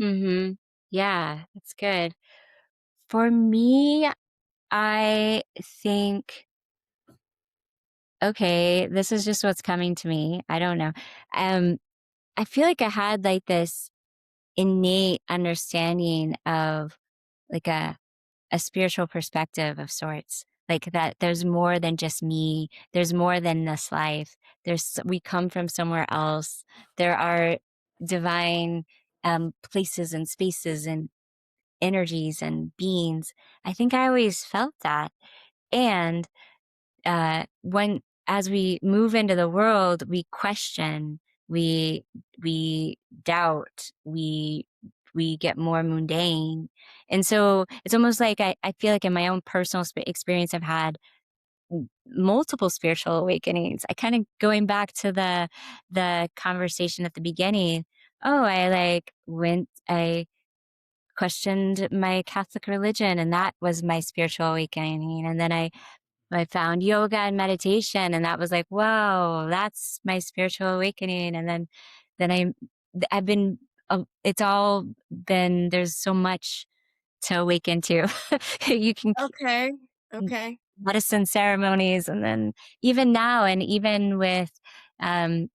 Mhm. Yeah, that's good. For me, I think, okay, this is just what's coming to me. I don't know. Um, I feel like I had like this innate understanding of like a spiritual perspective of sorts. Like that there's more than just me. There's more than this life. We come from somewhere else. There are divine places and spaces and energies and beings. I think I always felt that. And when as we move into the world, we question, we we doubt, we get more mundane. And so it's almost like I feel like in my own personal experience, I've had multiple spiritual awakenings. I kind of going back to the conversation at the beginning. Oh, I questioned my Catholic religion, and that was my spiritual awakening. And then I found yoga and meditation, and that was like, wow, that's my spiritual awakening. And then I've been, it's all been, there's so much to awaken to. You can, Okay. Okay. medicine ceremonies, and then even now, and even with um,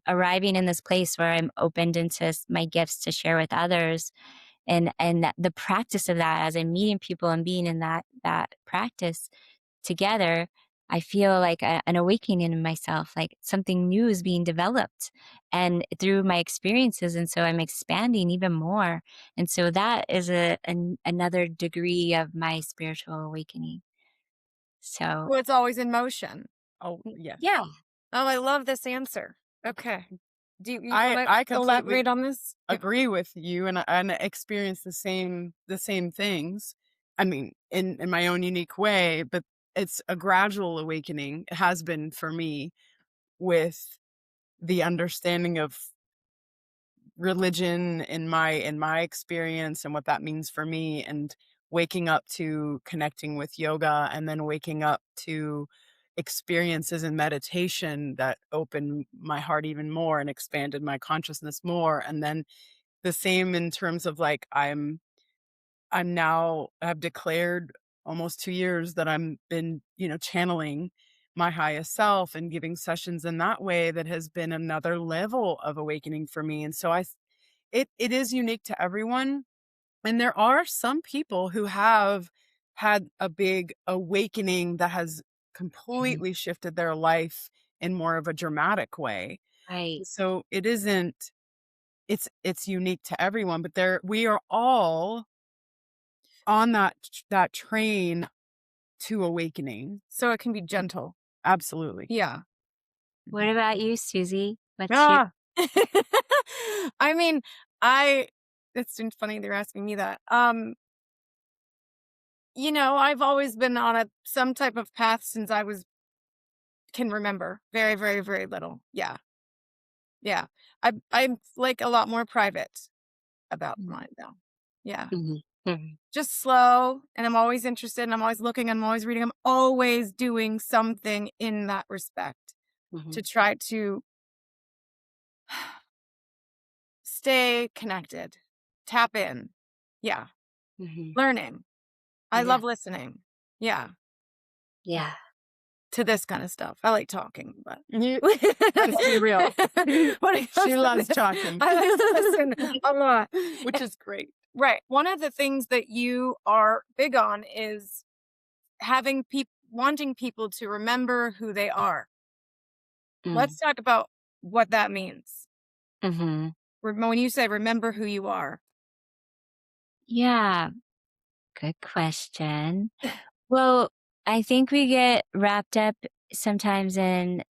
arriving in this place where I'm opened into my gifts to share with others, and the practice of that, as I'm meeting people and being in that practice together, I feel like an awakening in myself, like something new is being developed and through my experiences. And so I'm expanding even more. And so that is another degree of my spiritual awakening. So, Well, it's always in motion. Oh, yes. yeah. Oh, I love this answer. Okay. Do you want I to completely elaborate on this? agree with you, and experience the same things. I mean, in my own unique way, but it's a gradual awakening. It has been for me with the understanding of religion in my experience and what that means for me, and waking up to connecting with yoga, and then waking up to experiences in meditation that opened my heart even more and expanded my consciousness more. And then the same in terms of like I'm now have declared almost 2 years that I'm been, channeling my highest self and giving sessions in that way. That has been another level of awakening for me. And so it is unique to everyone. And there are some people who have had a big awakening that has Mhm. completely shifted their life in more of a dramatic way. Right. So it's unique to everyone, but there we are all on that train to awakening. So it can be gentle. Absolutely. Yeah. What Mhm. about you, Susie? What's your Ah. I mean, it's been funny they're asking me that. I've always been on some type of path since I can remember. Very, very, very little. Yeah. Yeah. I'm like a lot more private about mine though. Yeah. Mhm. Mhm. Just slow, and I'm always interested, and I'm always looking, I'm always reading, I'm always doing something in that respect to Mhm. try to stay connected, tap in. Yeah. Mhm. Learning. I Yeah. love listening. Yeah. Yeah. To this kind of stuff. I like talking, but You when let's be real. it comes She to loves this, talking. I like to listen a lot. Which is great. Right. One of the things that you are big on is having people wanting people to remember who they are. Mm. Let's talk about what that means. Mhm. When you say remember who you are. Yeah. Good question. Well, I think we get wrapped up sometimes in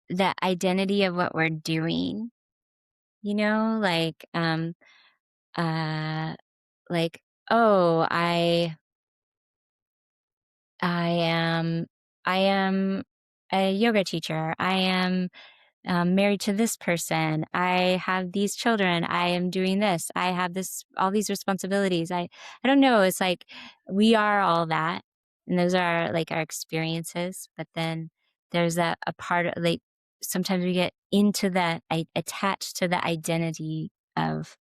the identity of what we're doing, like, uh, like, oh, I am, I am a yoga teacher. I am married to this person. I have these children. I am doing this. I have all these responsibilities. I don't know. It's like we are all that. And those are like our experiences. But then there's a part of like, sometimes we get into that, attached to the identity of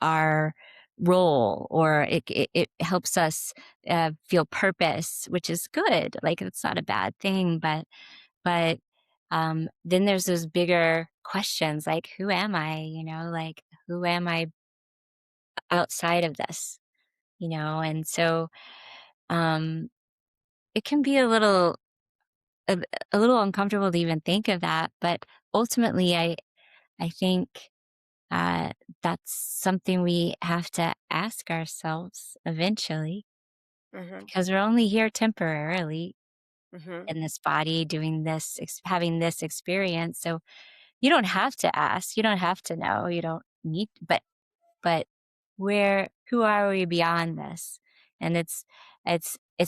our role, or it helps us feel purpose, which is good. Like it's not a bad thing, but then there's those bigger questions like, who am I? Like, who am I outside of this? And so um, it can be a, a little uncomfortable to even think of that. But ultimately, I think uh, that's something we have to ask ourselves eventually, Mhm. because we're only here temporarily Mhm. in this body doing this, having this experience. So you don't have to ask. You don't have to know. You don't need, but who are we beyond this? And it's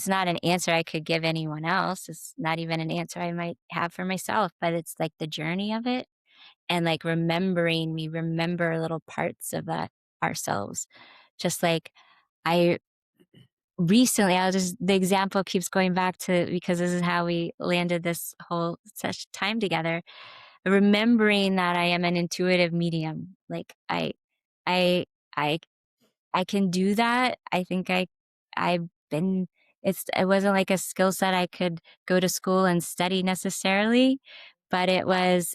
not an answer I could give anyone else. It's not even an answer I might have for myself, but it's like the journey of it. And like we remember little parts of that ourselves. Just like I recently, the example keeps going back to, because this is how we landed this whole such time together, remembering that I am an intuitive medium. Like I I I can do that. I think I've been it wasn't like a skill set I could go to school and study necessarily, but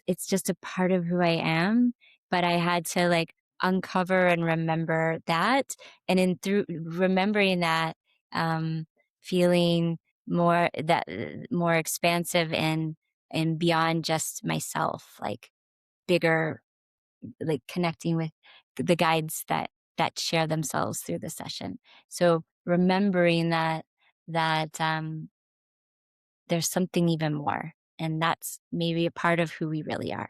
it's just a part of who I am, but I had to, like, uncover and remember that, and in through remembering that, um, feeling more expansive and beyond just myself, like, bigger, like, connecting with the guides that share themselves through the session. So, remembering that there's something even more, and that's maybe a part of who we really are.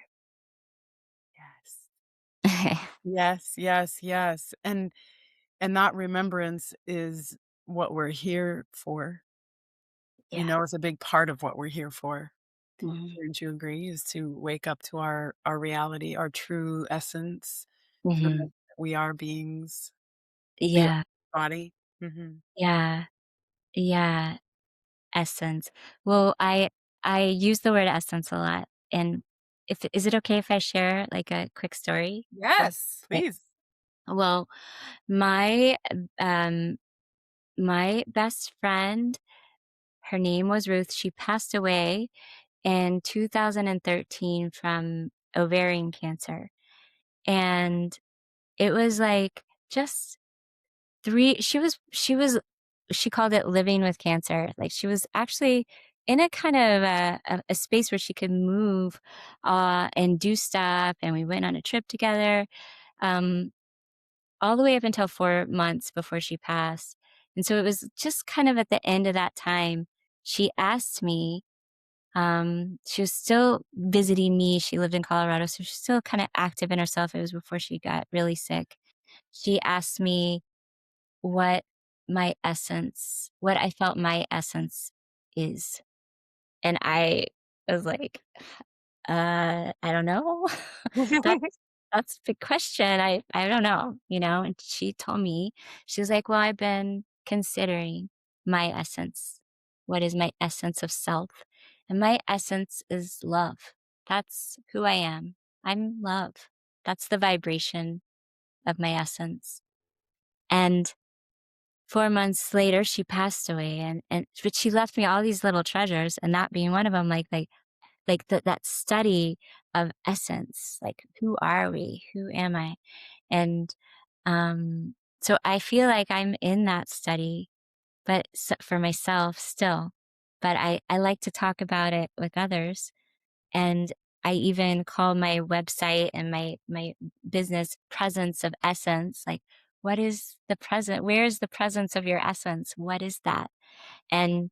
Yes. Yes, yes, yes. And that remembrance is what we're here for. You Yeah. know, it's a big part of what we're here for. Mhm. Wouldn't you agree? Is to wake up to our reality, our true essence, the fact Mhm. that we are beings beyond Yeah. body. Mhm. Yeah. Yeah. Essence. Well, I use the word essence a lot, and if is it okay if I share, like, a quick story? Yes, Okay. please. Well, my, um my best friend, her name was Ruth, she passed away in 2013 from ovarian cancer, and it was, like, just 3 she called it living with cancer, like, she was actually in a kind of a space where she could move, and do stuff, and we went on a trip together, um, all the way up until 4 months before she passed, and so it was just kind of at the end of that time, she asked me, she was still visiting me, she lived in Colorado, so she's still kinda active in herself, it was before she got really sick. She asked me what I felt my essence is. And I was like, I don't know. That's that's a big question. I don't know, you know? And she told me, she was like, "Well, I've been considering my essence. What is my essence of self? And my essence is love. That's who I am. I'm love. That's the vibration of my essence." And 4 months later, she passed away, and but she left me all these little treasures, and that being one of them, like, that study of essence, like, who are we? Who am I? And, so I feel like I'm in that study, but for myself still, but I like to talk about it with others, and I even call my website and my business presence of essence, like, what is the present? Where is the presence of your essence? What is that? And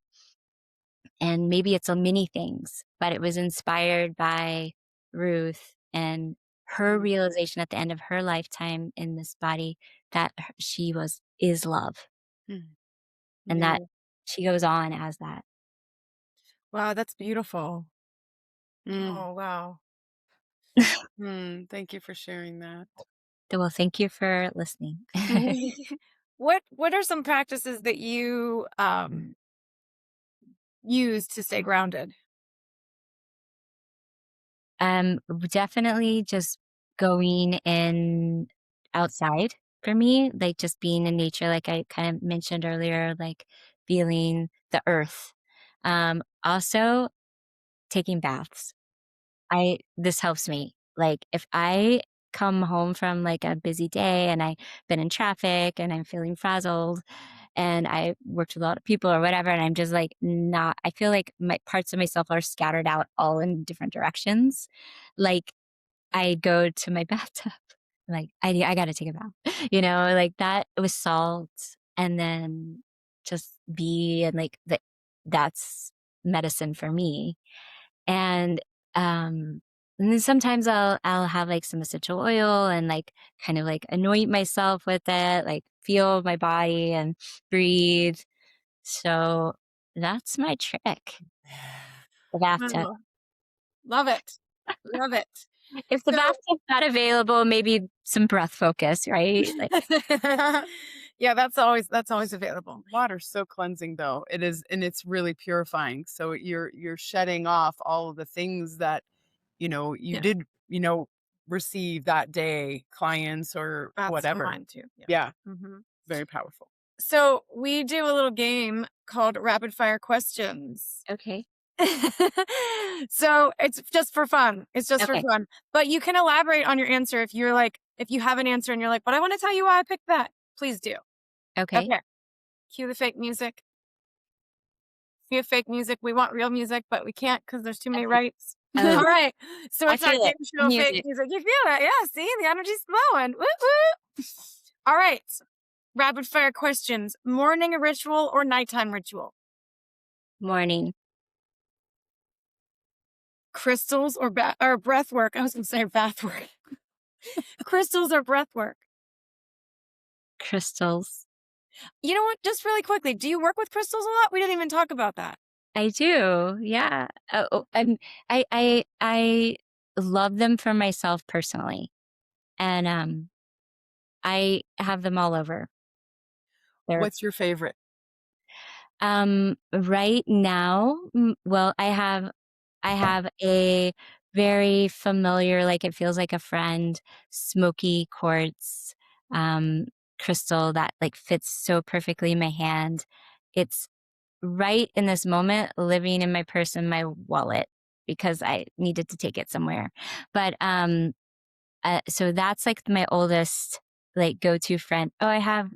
and maybe it's a many things, but it was inspired by Ruth and her Mm, realization at the end of her lifetime in this body that she is love, mm. and Yeah. that she goes on as that. Wow, that's beautiful. Mm. Oh, wow. Thank you for sharing that. Well, thank you for listening. What are some practices that you use to stay grounded? Definitely just going in outside for me, like just being in nature, like I kind of mentioned earlier, like feeling the earth. Also taking baths. This helps me. Like if I come home from like a busy day and I've been in traffic and I'm feeling frazzled and I worked with a lot of people or whatever, and I'm just like not, I feel like my parts of myself are scattered out all in different directions. Like I go to my bathtub, like, I gotta take a bath, like that with salt and then just be and like that's medicine for me. And, um, and then sometimes I'll have like some essential oil and like kind of like anoint myself with it, like feel my body and breathe. So that's my trick, the bathtub. Oh, love it. Love it. If the So bathtub's not available, maybe some breath focus, right? Like, yeah, that's always available. Water's so cleansing though. It is, and it's really purifying. So you're shedding off all of the things that, you Yeah, did, receive that day, clients or that's whatever. mine too. Yeah. Yeah, Mhm. very powerful. So we do a little game called rapid fire questions. Okay. So it's just for fun. It's just for Okay. fun. But you can elaborate on your answer if you're like, if you have an answer and you're like, but I want to tell you why I picked that. Please do. Okay. Okay. Cue the fake music. We have fake music. We want real music, but we can't because there's too many rights. Oh. All right. So I it's our feel game it. show fake music. You feel it? Yeah. See, the energy's flowing. Woo woo. All right. Rapid fire questions. Morning ritual or nighttime ritual? Morning. Crystals or breath work? I was going to say bath work. Crystals or breath work? Crystals. You know what? Just really quickly, do you work with crystals a lot? We didn't even talk about that. I do. Yeah. I love them for myself personally. And I have them all over. What's your favorite? Right now, well, I have a very familiar, like it feels like a friend, smoky quartz crystal that like fits so perfectly in my hand. It's right in this moment living in my purse and my wallet because I needed to take it somewhere. But so that's like my oldest like go-to friend. Oh, I have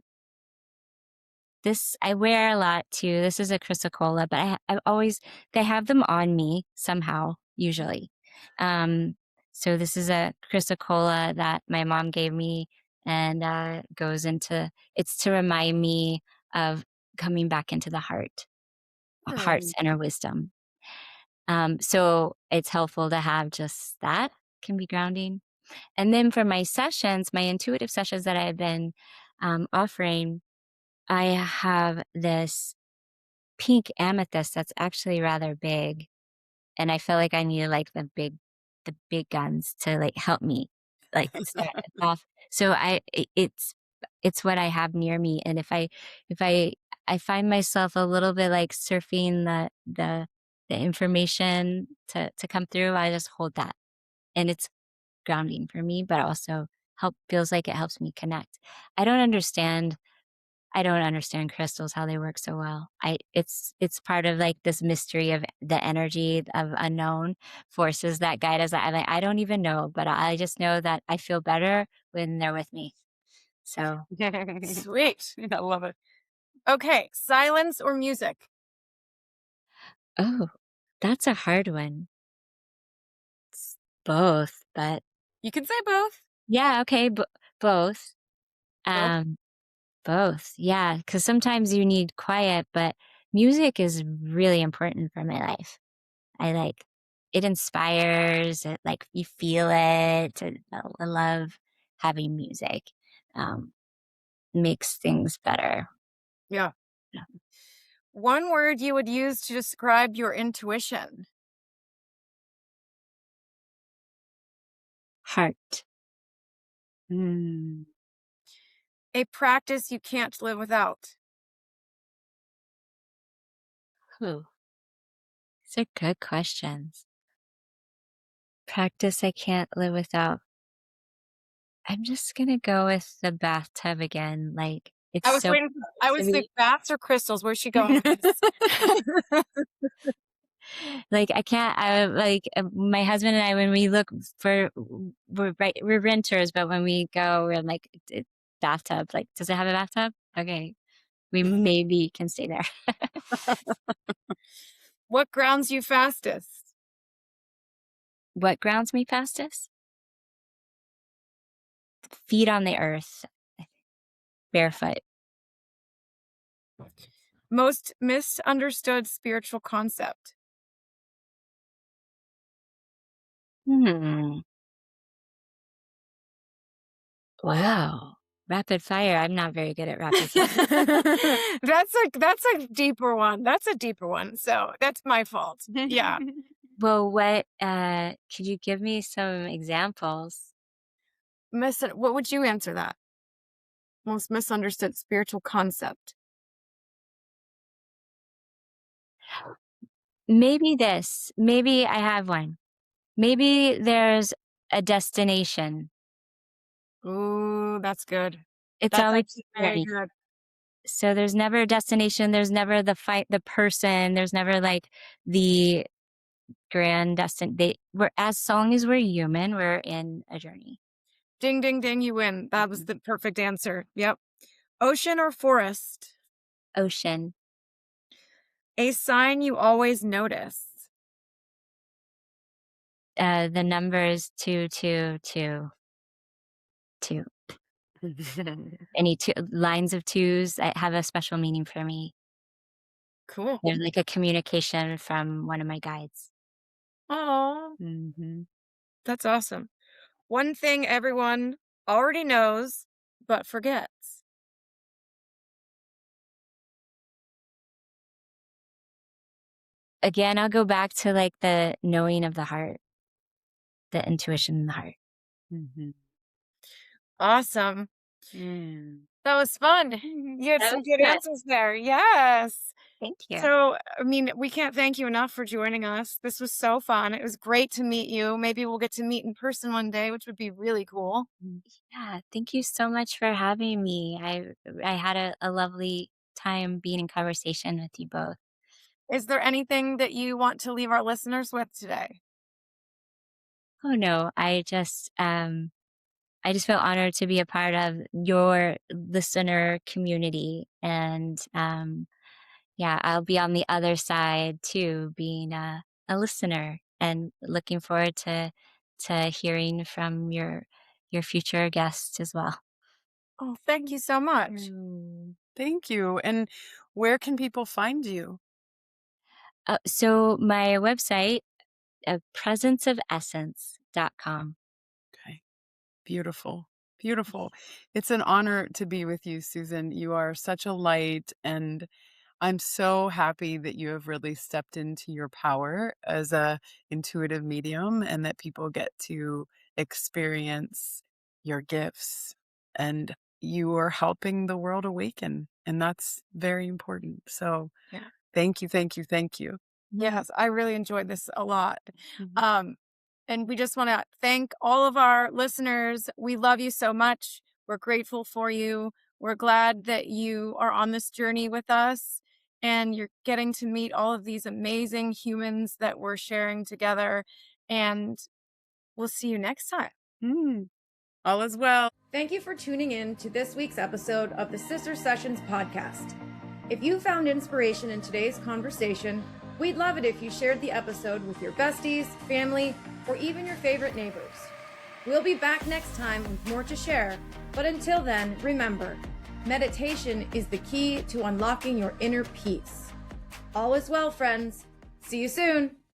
this I wear a lot too. This is a chrysocolla, but I always they have them on me somehow, usually. So this is a chrysocolla that my mom gave me and goes into it's to remind me of coming back into the heart's inner wisdom. So it's helpful to have just that can be grounding. And then for my sessions, my intuitive sessions that I've been offering, I have this pink amethyst that's actually rather big, and I feel like I need like the big guns to like help me like start this off. So it's what I have near me, and if I find myself a little bit like surfing the information to come through, I just hold that, and it's grounding for me, but also feels like it helps me connect. I don't understand crystals, how they work so well. It's part of like this mystery of the energy of unknown forces that guide us. I don't even know, but I just know that I feel better when they're with me. So Sweet. I love it. Okay. Silence or music? oh, that's a hard one. It's both, but You can say both. yeah, okay, both. Both. Um, both, yeah, because sometimes you need quiet, but music is really important for my life. I like it inspires it, like you feel it. I love having music. Um, makes things better. Yeah. Yeah. One word you would use to describe your intuition? Heart. A practice you can't live without? Ooh, these are good questions. Practice I can't live without. I'm just gonna go with the bathtub again. Like it's I was so waiting. I to was me. like baths or crystals. Where's she going with this? Like I can't. I like my husband and I when we look for we're renters, but when we go, we're like bathtub. Like, does it have a bathtub? Okay, we maybe can stay there. What grounds you fastest? What grounds me fastest? Feet on the earth, barefoot. Most misunderstood spiritual concept? Hmm. Wow. Rapid fire. I'm not very good at rapid fire. That's a deeper one. That's a deeper one. So that's my fault. Yeah. Well, what could you give me some examples? What would you answer that? Most misunderstood spiritual concept? Maybe this. Maybe I have one. Maybe there's a destination. Ooh, that's good. It's That's always actually a very journey. good. So there's never a destination. There's never the person. There's never like the grand we're, as long as we're human, we're in a journey. Ding, ding, ding, you win. That was the perfect answer. Yep. Ocean or forest? Ocean. A sign you always notice? The numbers 222. Any two lines of twos that have a special meaning for me. Cool. They're like a communication from one of my guides. Oh, Mm-hmm. that's awesome. One thing everyone already knows, but forgets. Again, I'll go back to like the knowing of the heart, the intuition in the heart. Mm-hmm. Awesome. Mm. That was fun. You had That some was good fun. answers there. Yes. Thank you. So, I mean, we can't thank you enough for joining us. This was so fun. It was great to meet you. Maybe we'll get to meet in person one day, which would be really cool. Yeah, thank you so much for having me. I had a lovely time being in conversation with you both. Is there anything that you want to leave our listeners with today? Oh no, I just feel honored to be a part of your listener community. And yeah, I'll be on the other side too, being a listener and looking forward to hearing from your future guests as well. Oh, thank you so much. Thank you. And where can people find you? So my website, presenceofessence.com. Okay. Beautiful. Beautiful. It's an honor to be with you, Susan. You are such a light, and I'm so happy that you have really stepped into your power as a intuitive medium and that people get to experience your gifts, and you are helping the world awaken, and that's very important. So Yeah. thank you, thank you, thank you. Yes, I really enjoyed this a lot. Mhm. And we just want to thank all of our listeners. We love you so much. We're grateful for you. We're glad that you are on this journey with us and you're getting to meet all of these amazing humans that we're sharing together. And we'll see you next time. All is well. Thank you for tuning in to this week's episode of the Sister Sessions podcast. If you found inspiration in today's conversation, we'd love it if you shared the episode with your besties, family, or even your favorite neighbors. We'll be back next time with more to share, but until then, remember, meditation is the key to unlocking your inner peace. All is well, friends. See you soon.